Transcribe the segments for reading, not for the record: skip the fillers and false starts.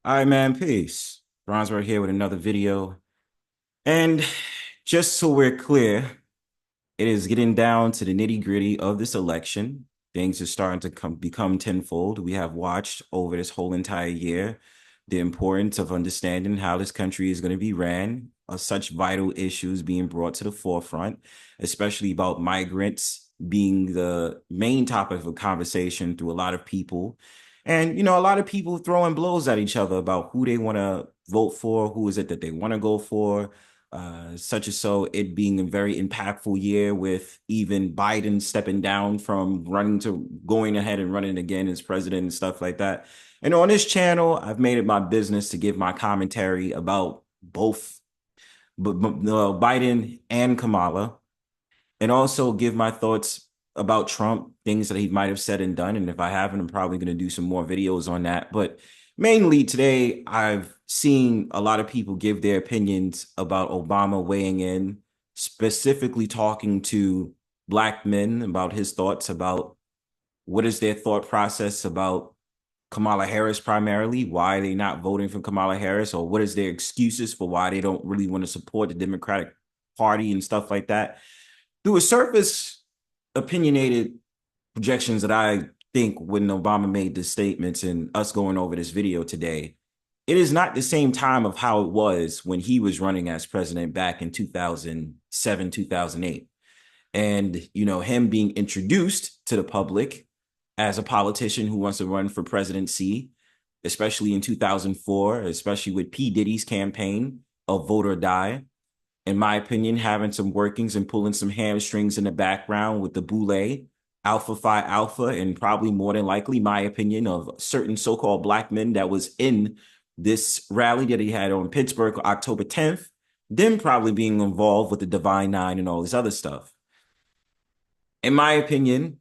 All right, man, peace. Bronzebird here with another video. And just so we're clear, it is getting down to the nitty-gritty of this election. Things are starting to become tenfold. We have watched over this whole entire year the importance of understanding how this country is going to be ran, such vital issues being brought to the forefront, especially about migrants being the main topic of conversation through a lot of people. And, a lot of people throwing blows at each other about who they want to vote for, who is it that they want to go for, such as so it being a very impactful year with even Biden stepping down from running to going ahead and running again as president and stuff like that. And on this channel, I've made it my business to give my commentary about both Biden and Kamala, and also give my thoughts about Trump, things that he might have said and done. And if I haven't, I'm probably going to do some more videos on that. But mainly today, I've seen a lot of people give their opinions about Obama weighing in, specifically talking to Black men about his thoughts about what is their thought process about Kamala Harris primarily. Why are they not voting for Kamala Harris? Or what is their excuses for why they don't really want to support the Democratic Party and stuff like that? Through a surface opinionated projections that I think when Obama made the statements and us going over this video today, it is not the same time of how it was when he was running as president back in 2007, 2008. And, him being introduced to the public as a politician who wants to run for presidency, especially in 2004, especially with P. Diddy's campaign of Vote or Die, in my opinion, having some workings and pulling some hamstrings in the background with the Boule, Alpha Phi Alpha, and probably more than likely, my opinion, of certain so-called Black men that was in this rally that he had on Pittsburgh, October 10th, them probably being involved with the Divine Nine and all this other stuff. In my opinion,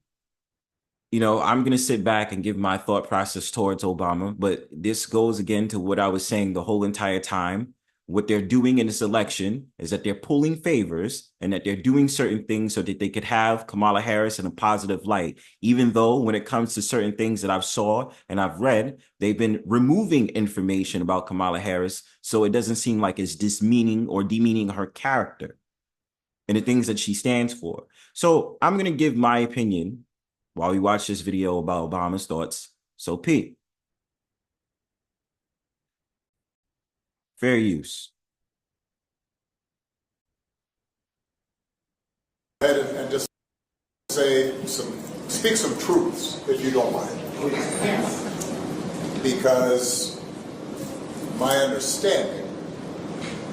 I'm going to sit back and give my thought process towards Obama, but this goes again to what I was saying the whole entire time. What they're doing in this election is that they're pulling favors and that they're doing certain things so that they could have Kamala Harris in a positive light, even though when it comes to certain things that I've saw and I've read, they've been removing information about Kamala Harris. So it doesn't seem like it's dismeaning or demeaning her character and the things that she stands for. So I'm going to give my opinion while we watch this video about Obama's thoughts. So Pete, fair use. And just speak some truths, if you don't mind. Yes. Because my understanding,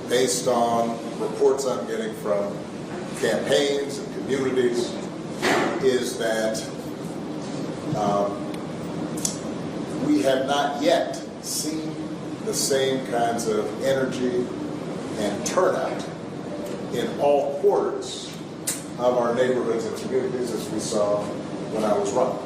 based on reports I'm getting from campaigns and communities, is that we have not yet seen the same kinds of energy and turnout in all quarters of our neighborhoods and communities as we saw when I was running.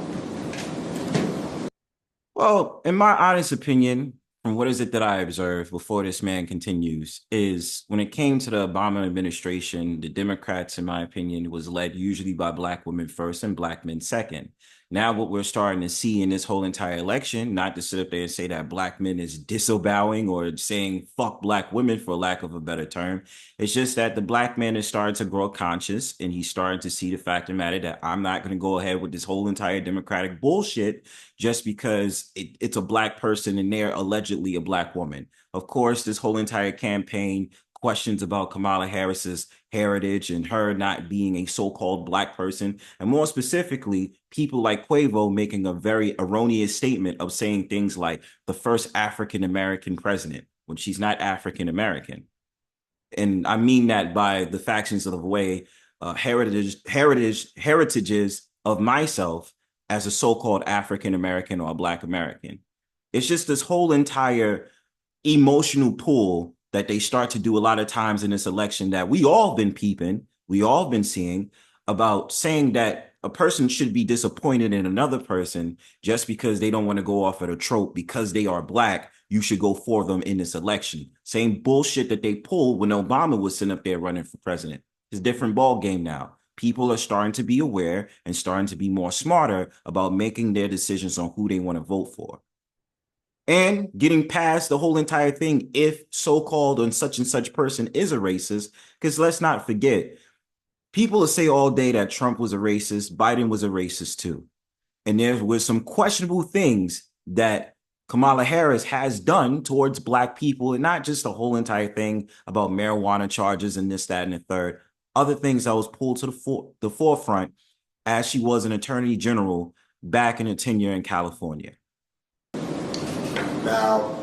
Well, in my honest opinion, from what is it that I observed before this man continues, is when it came to the Obama administration, the Democrats, in my opinion, was led usually by Black women first and Black men second. Now, what we're starting to see in this whole entire election, not to sit up there and say that Black men is disavowing or saying fuck Black women, for lack of a better term. It's just that the Black man is starting to grow conscious and he's starting to see the fact of the matter that I'm not going to go ahead with this whole entire Democratic bullshit just because it's a Black person and they're allegedly a Black woman. Of course, this whole entire campaign questions about Kamala Harris's heritage and her not being a so-called Black person, and more specifically, people like Quavo making a very erroneous statement of saying things like the first African-American president when she's not African-American. And I mean that by the factions of the way heritages of myself as a so-called African-American or a Black American. It's just this whole entire emotional pull that they start to do a lot of times in this election that we all been peeping, we all been seeing, about saying that a person should be disappointed in another person just because they don't want to go off at a trope because they are Black, you should go for them in this election. Same bullshit that they pulled when Obama was sitting up there running for president. It's a different ball game now. People are starting to be aware and starting to be more smarter about making their decisions on who they want to vote for. and getting past the whole entire thing if so-called and such person is a racist. Because let's not forget, people will say all day that Trump was a racist, Biden was a racist too. And there was some questionable things that Kamala Harris has done towards Black people, and not just the whole entire thing about marijuana charges and this, that, and the third. Other things that was pulled to the forefront as she was an attorney general back in her tenure in California. Now,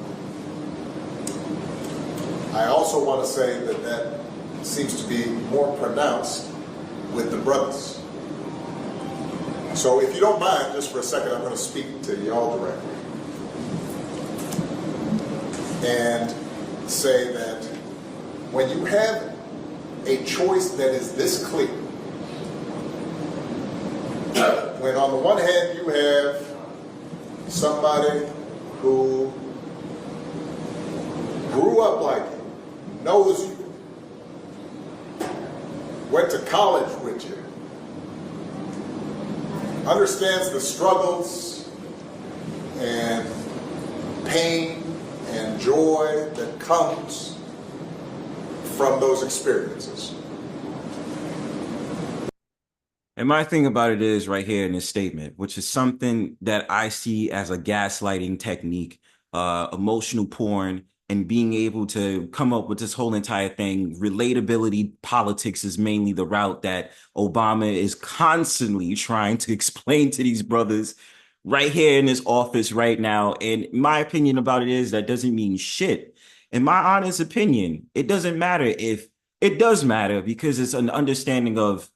I also want to say that that seems to be more pronounced with the brothers. So if you don't mind, just for a second, I'm going to speak to y'all directly and say that when you have a choice that is this clear, when on the one hand you have somebody who grew up like you, knows you, went to college with you, understands the struggles and pain and joy that comes from those experiences. And my thing about it is right here in this statement, which is something that I see as a gaslighting technique, emotional porn, and being able to come up with this whole entire thing. Relatability politics is mainly the route that Obama is constantly trying to explain to these brothers right here in this office right now. And my opinion about it is that doesn't mean shit. In my honest opinion, it doesn't matter if it does matter because it's an understanding of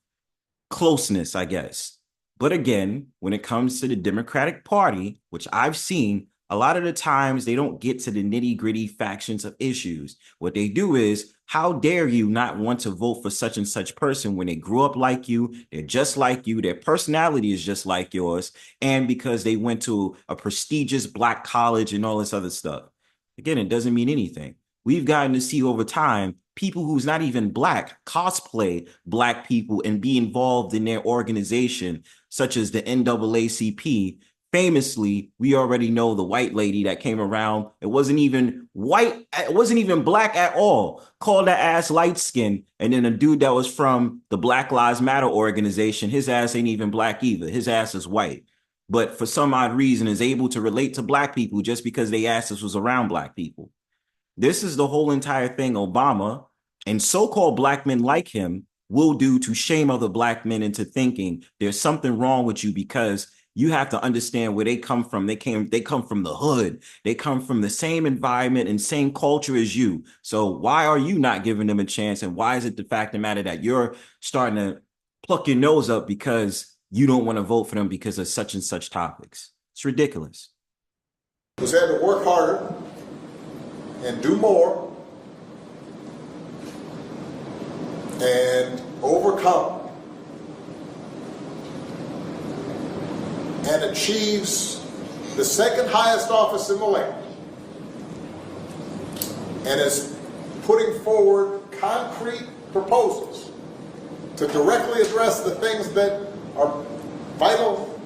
closeness, I guess. But again, when it comes to the Democratic Party, which I've seen, a lot of the times they don't get to the nitty gritty factions of issues. What they do is, how dare you not want to vote for such and such person when they grew up like you, they're just like you, their personality is just like yours, and because they went to a prestigious Black college and all this other stuff. Again, it doesn't mean anything. We've gotten to see over time people who's not even Black cosplay Black people and be involved in their organization, such as the NAACP. Famously, we already know the white lady that came around. It wasn't even white, it wasn't even Black at all. Called that ass light skin. And then a dude that was from the Black Lives Matter organization, his ass ain't even Black either. His ass is white. But for some odd reason is able to relate to Black people just because they asses was around Black people. This is the whole entire thing Obama and so-called Black men like him will do to shame other Black men into thinking there's something wrong with you because you have to understand where they come from. They come from the hood. They come from the same environment and same culture as you. So why are you not giving them a chance? And why is it the fact of the matter that you're starting to pluck your nose up because you don't want to vote for them because of such and such topics? It's ridiculous. Who's had to work harder and do more and overcome and achieves the second highest office in the land and is putting forward concrete proposals to directly address the things that are vital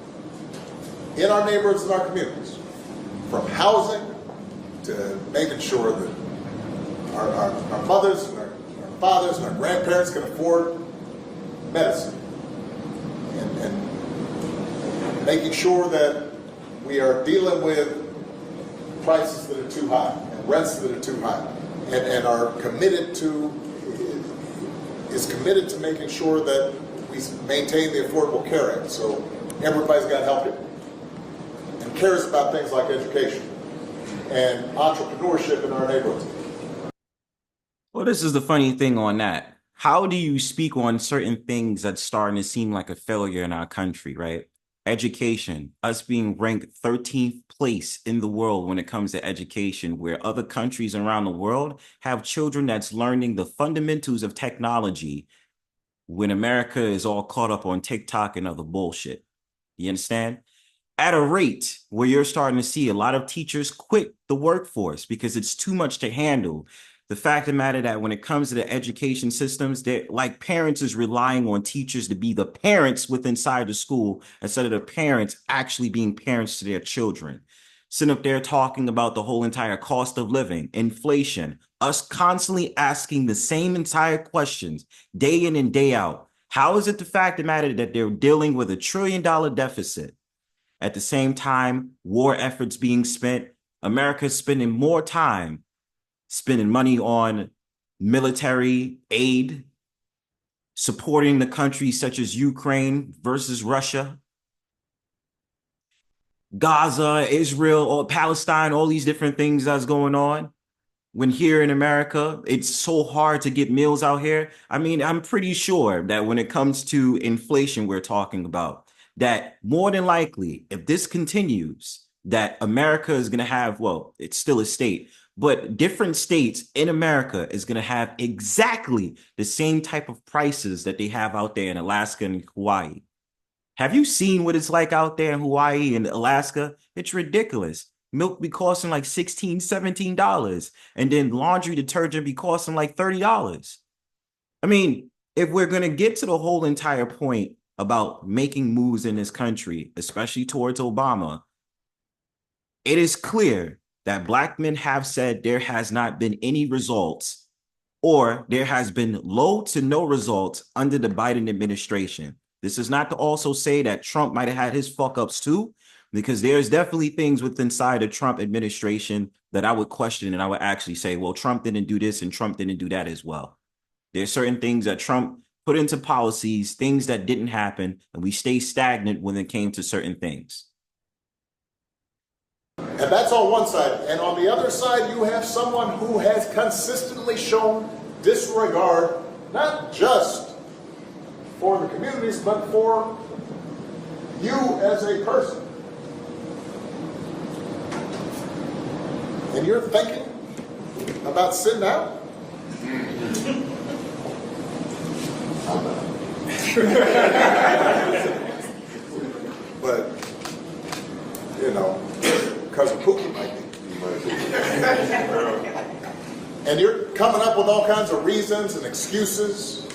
in our neighborhoods and our communities, from housing to making sure that our mothers and our fathers and our grandparents can afford medicine, and making sure that we are dealing with prices that are too high and rents that are too high, and are committed to making sure that we maintain the Affordable Care Act so everybody's got health care and cares about things like education and entrepreneurship in our neighborhoods. Well, this is the funny thing on that. How do you speak on certain things that's starting to seem like a failure in our country, right? Education, us being ranked 13th place in the world when it comes to education, where other countries around the world have children that's learning the fundamentals of technology when America is all caught up on TikTok and other bullshit. You understand? At a rate where you're starting to see a lot of teachers quit the workforce because it's too much to handle. The fact of the matter that when it comes to the education systems, that like parents is relying on teachers to be the parents within inside the school instead of the parents actually being parents to their children. sitting up there talking about the whole entire cost of living, inflation, us constantly asking the same entire questions day in and day out. How is it the fact of the matter that they're dealing with $1 trillion deficit? At the same time, war efforts being spent, America is spending more time spending money on military aid, supporting the countries such as Ukraine versus Russia, Gaza, Israel, or Palestine, all these different things that's going on. When here in America, it's so hard to get meals out here. I mean, I'm pretty sure that when it comes to inflation, we're talking about that more than likely, if this continues, that America is going to have, well, it's still a state, but different states in America is going to have exactly the same type of prices that they have out there in Alaska and Hawaii. Have you seen what it's like out there in Hawaii and Alaska? It's ridiculous. Milk be costing like $16, $17, and then laundry detergent be costing like $30. I mean, if we're going to get to the whole entire point about making moves in this country, especially towards Obama, it is clear that Black men have said there has not been any results, or there has been low to no results under the Biden administration. This is not to also say that Trump might have had his fuck ups too, because there's definitely things within inside the Trump administration that I would question, and I would actually say, well, Trump didn't do this and Trump didn't do that as well. There's certain things that Trump put into policies, things that didn't happen, and we stay stagnant when it came to certain things. And that's on one side. And on the other side, you have someone who has consistently shown disregard, not just for the communities, but for you as a person. And you're thinking about sitting out? I'm not. But, you know, Cousin Pookie might be. And you're coming up with all kinds of reasons and excuses.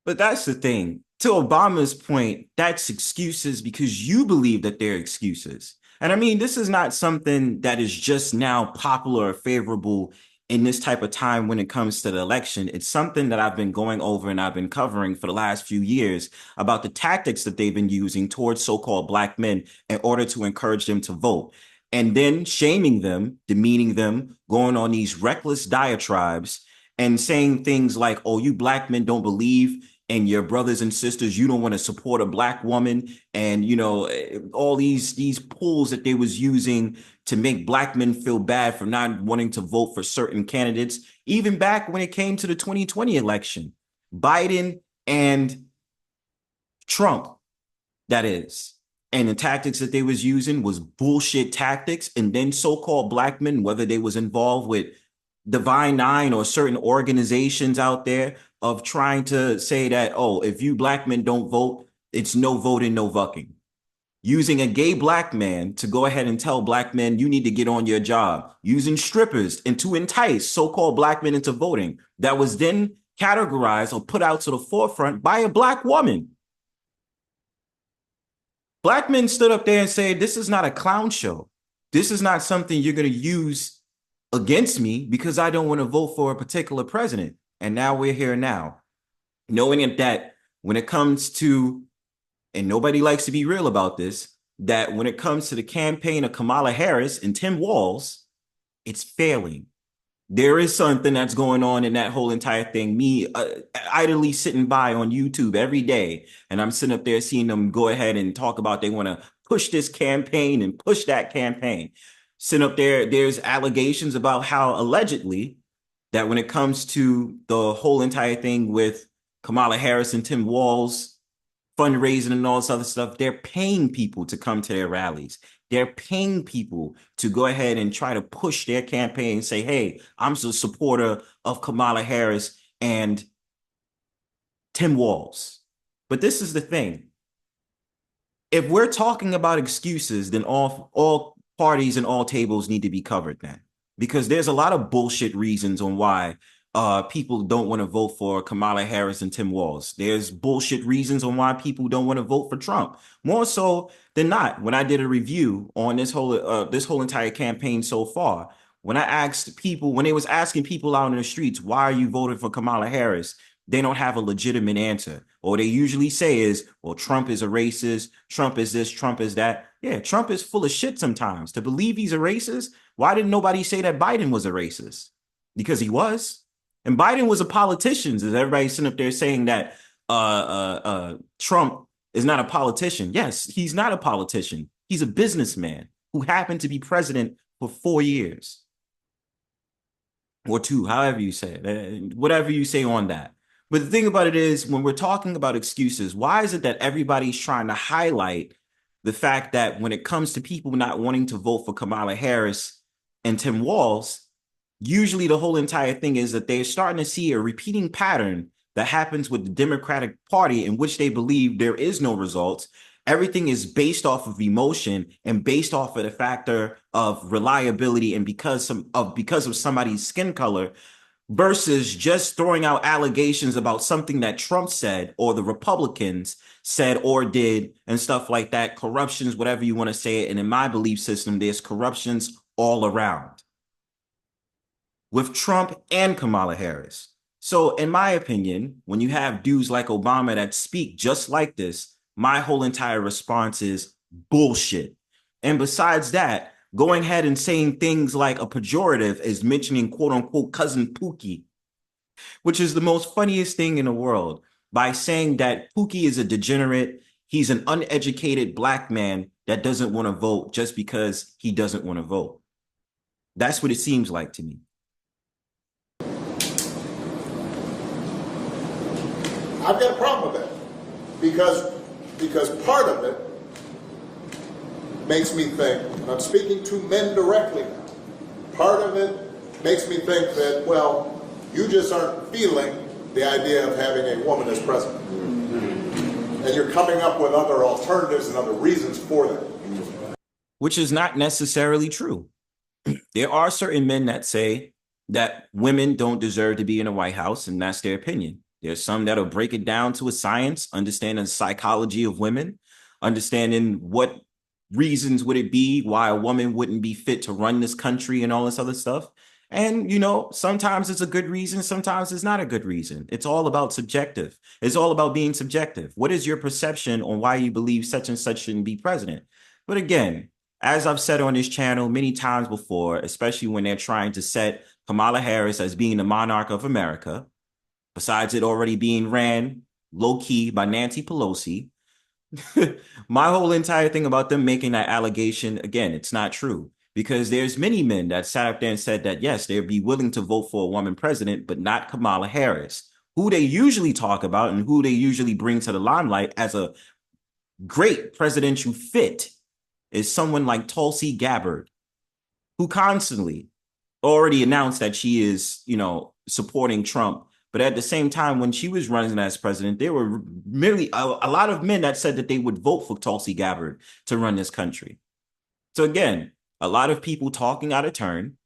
But that's the thing. To Obama's point, that's excuses because you believe that they're excuses. And I mean, this is not something that is just now popular or favorable in this type of time when it comes to the election. It's something that I've been going over and I've been covering for the last few years about the tactics that they've been using towards so-called Black men in order to encourage them to vote. And then shaming them, demeaning them, going on these reckless diatribes and saying things like, oh, you Black men don't believe and your brothers and sisters, you don't want to support a Black woman, and you know all these pulls that they was using to make Black men feel bad for not wanting to vote for certain candidates. Even back when it came to the 2020 election, Biden and Trump, that is, and the tactics that they was using was bullshit tactics. And then so-called Black men, whether they was involved with Divine Nine or certain organizations out there of trying to say that, oh, if you Black men don't vote, it's no voting, no vucking. Using a gay Black man to go ahead and tell Black men you need to get on your job. Using strippers and to entice so-called Black men into voting. That was then categorized or put out to the forefront by a Black woman. Black men stood up there and said, this is not a clown show. This is not something you're going to use against me because I don't want to vote for a particular president. And now we're here now, knowing that when it comes to, and nobody likes to be real about this, that when it comes to the campaign of Kamala Harris and Tim Walz, it's failing. There is something that's going on in that whole entire thing. Me idly sitting by on YouTube every day, and I'm sitting up there seeing them go ahead and talk about they want to push this campaign and push that campaign. Sitting up there, there's allegations about how allegedly that when it comes to the whole entire thing with Kamala Harris and Tim Walz fundraising and all this other stuff, they're paying people to come to their rallies. They're paying people to go ahead and try to push their campaign and say, hey, I'm a supporter of Kamala Harris and Tim Walz. But this is the thing. If we're talking about excuses, then all parties and all tables need to be covered then. Because there's a lot of bullshit reasons on why people don't want to vote for Kamala Harris and Tim Walz. There's bullshit reasons on why people don't want to vote for Trump. More so than not, when I did a review on this whole entire campaign so far, when I asked people, when they was asking people out in the streets, why are you voting for Kamala Harris? They don't have a legitimate answer. Or they usually say is, well, Trump is a racist, Trump is this, Trump is that. Yeah, Trump is full of shit sometimes. To believe he's a racist, why didn't nobody say that Biden was a racist? Because he was. And Biden was a politician. Is everybody sitting up there saying that Trump is not a politician? Yes, he's not a politician. He's a businessman who happened to be president for 4 years or two, however you say it, whatever you say on that. But the thing about it is, when we're talking about excuses, why is it that everybody's trying to highlight the fact that when it comes to people not wanting to vote for Kamala Harris and Tim Walz, usually the whole entire thing is that they're starting to see a repeating pattern that happens with the Democratic Party in which they believe there is no results. Everything is based off of emotion and based off of the factor of reliability and because of somebody's skin color versus just throwing out allegations about something that Trump said or the Republicans said or did and stuff like that, corruptions, whatever you want to say it. And in my belief system, there's corruptions all around with Trump and Kamala Harris. So, in my opinion, when you have dudes like Obama that speak just like this, my whole entire response is bullshit. And besides that, going ahead and saying things like a pejorative is mentioning quote unquote cousin Pookie, which is the most funniest thing in the world by saying that Pookie is a degenerate. He's an uneducated black man that doesn't want to vote just because he doesn't want to vote. That's what it seems like to me. I've got a problem with that because part of it makes me think, and I'm speaking to men directly now, part of it makes me think that, well, you just aren't feeling the idea of having a woman as president. And you're coming up with other alternatives and other reasons for that. Which is not necessarily true. There are certain men that say that women don't deserve to be in the White House, and that's their opinion. There's some that'll break it down to a science, understanding the psychology of women, understanding what reasons would it be why a woman wouldn't be fit to run this country and all this other stuff. And, you know, sometimes it's a good reason, sometimes it's not a good reason. It's all about subjective. It's all about being subjective. What is your perception on why you believe such and such shouldn't be president? But again, as I've said on this channel many times before, especially when they're trying to set Kamala Harris as being the monarch of America, besides it already being ran low-key by Nancy Pelosi, my whole entire thing about them making that allegation, again, it's not true. Because there's many men that sat up there and said that, yes, they'd be willing to vote for a woman president, but not Kamala Harris, who they usually talk about and who they usually bring to the limelight as a great presidential fit is someone like Tulsi Gabbard, who constantly already announced that she is, you know, supporting Trump. But at the same time, when she was running as president, there were merely a lot of men that said that they would vote for Tulsi Gabbard to run this country. So again, a lot of people talking out of turn,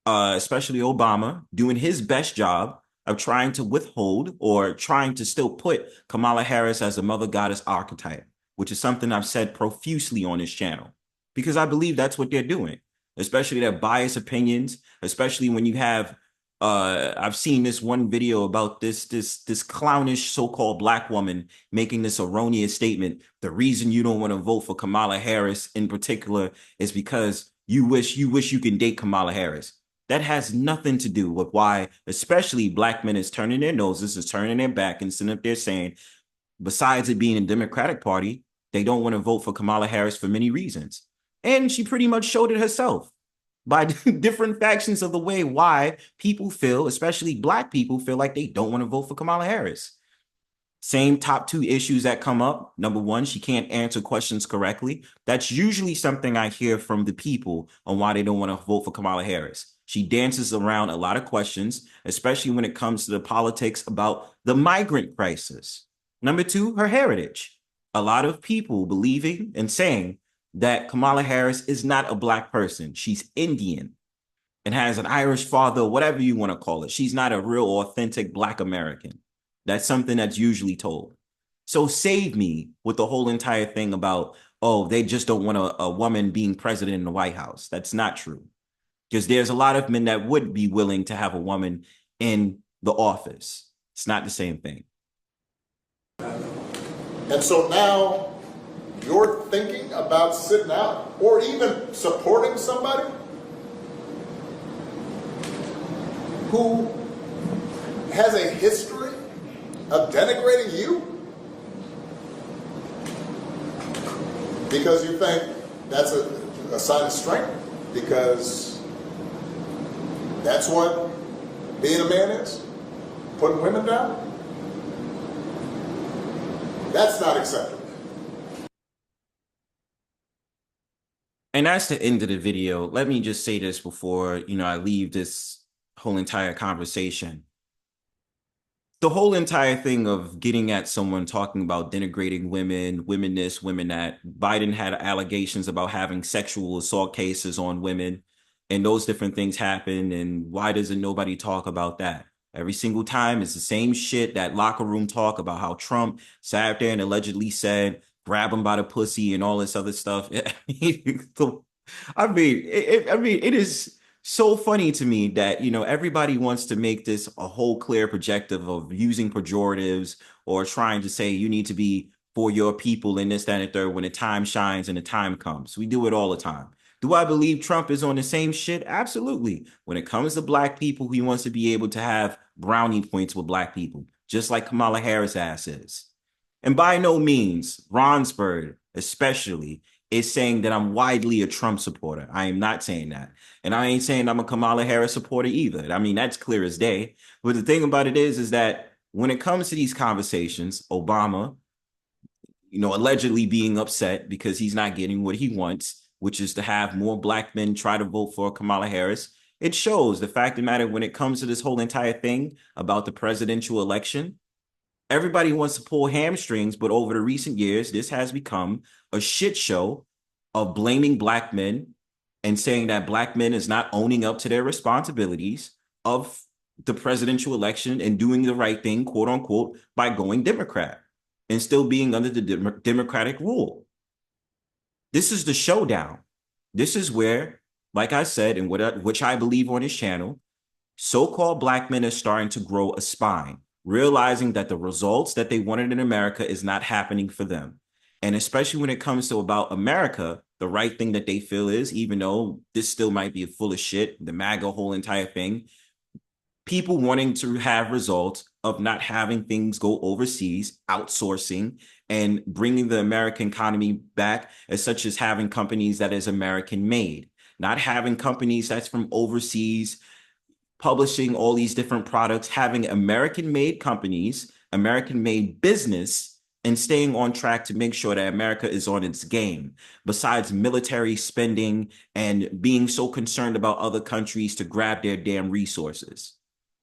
especially Obama, doing his best job of trying to withhold or trying to still put Kamala Harris as a mother goddess archetype, which is something I've said profusely on this channel, because I believe that's what they're doing, especially their biased opinions, especially when you have I've seen this one video about this clownish so-called black woman making this erroneous statement. The reason you don't want to vote for Kamala Harris in particular is because you wish you can date Kamala Harris. That has nothing to do with why, especially black men is turning their noses, is turning their back and sitting up there saying, besides it being a Democratic Party, they don't want to vote for Kamala Harris for many reasons. And she pretty much showed it herself by different factions of the way why people feel, especially black people, feel like they don't want to vote for Kamala Harris. Same top two issues that come up. Number one, she can't answer questions correctly. That's usually something I hear from the people on why they don't want to vote for Kamala Harris. She dances around a lot of questions, especially when it comes to the politics about the migrant crisis. Number two, her heritage. A lot of people believing and saying that Kamala Harris is not a black person. She's Indian. and has an Irish father, whatever you want to call it. She's not a real authentic Black American. That's something that's usually told. So save me with the whole entire thing about, oh, they just don't want a woman being president in the White House. That's not true. Because there's a lot of men that would be willing to have a woman in the office. It's not the same thing. And so now you're thinking about sitting out or even supporting somebody who has a history of denigrating you because you think that's a sign of strength, because that's what being a man is, putting women down. That's not acceptable. And that's the end of the video. Let me just say this before, I leave this whole entire conversation. The whole entire thing of getting at someone talking about denigrating women, women this, women that, Biden had allegations about having sexual assault cases on women, and those different things happen. And why doesn't nobody talk about that? Every single time it's the same shit, that locker room talk about how Trump sat there and allegedly said, grab him by the pussy and all this other stuff. It is so funny to me that, everybody wants to make this a whole clear projective of using pejoratives or trying to say you need to be for your people and this, that, and the third when the time shines and the time comes. We do it all the time. Do I believe Trump is on the same shit? Absolutely. When it comes to Black people, he wants to be able to have brownie points with Black people, just like Kamala Harris' ass is. And by no means, Bronzebird especially is saying that I'm widely a Trump supporter. I am not saying that. And I ain't saying I'm a Kamala Harris supporter either. I mean, that's clear as day. But the thing about it is that when it comes to these conversations, Obama, allegedly being upset because he's not getting what he wants, which is to have more Black men try to vote for Kamala Harris. It shows the fact of the matter when it comes to this whole entire thing about the presidential election. Everybody wants to pull hamstrings, but over the recent years, this has become a shit show of blaming Black men and saying that Black men is not owning up to their responsibilities of the presidential election and doing the right thing, quote unquote, by going Democrat and still being under the Democratic rule. This is the showdown. This is where, like I said, and which I believe on his channel, so-called Black men are starting to grow a spine, realizing that the results that they wanted in America is not happening for them. And especially when it comes to about America, the right thing that they feel is, even though this still might be full of shit, the MAGA whole entire thing, people wanting to have results of not having things go overseas, outsourcing, and bringing the American economy back, as such as having companies that is American made, not having companies that's from overseas, publishing all these different products, having American made companies, American made business, and staying on track to make sure that America is on its game, besides military spending and being so concerned about other countries to grab their damn resources.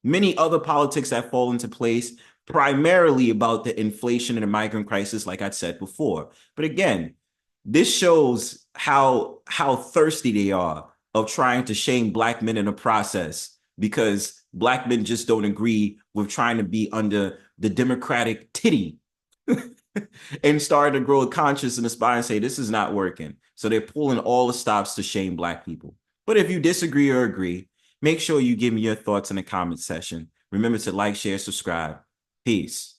Many other politics that fall into place, primarily about the inflation and the migrant crisis, like I said before. But again, this shows how thirsty they are of trying to shame Black men in the process, because Black men just don't agree with trying to be under the Democratic titty and starting to grow a conscience in the spine and say, this is not working. So they're pulling all the stops to shame Black people. But if you disagree or agree, make sure you give me your thoughts in the comment section. Remember to like, share, subscribe. Peace.